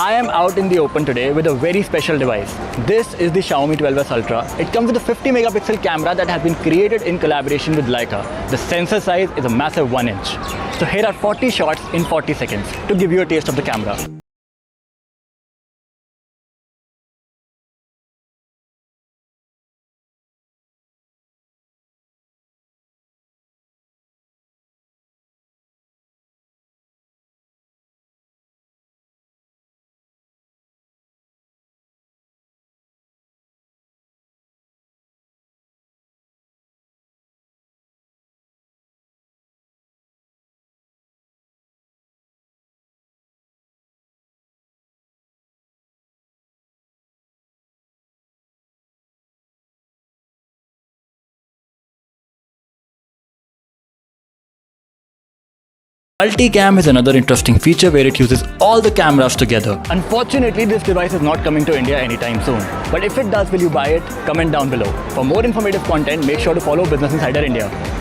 I am out in the open today with a very special device. This is the Xiaomi 12S Ultra. It comes with a 50 megapixel camera that has been created in collaboration with Lieca. The sensor size is a massive 1 inch. So here are 40 shots in 40 seconds to give you a taste of the camera. Multicam is another interesting feature where it uses all the cameras together. Unfortunately, this device is not coming to India anytime soon. But if it does, will you buy it? Comment down below. For more informative content, make sure to follow Business Insider India.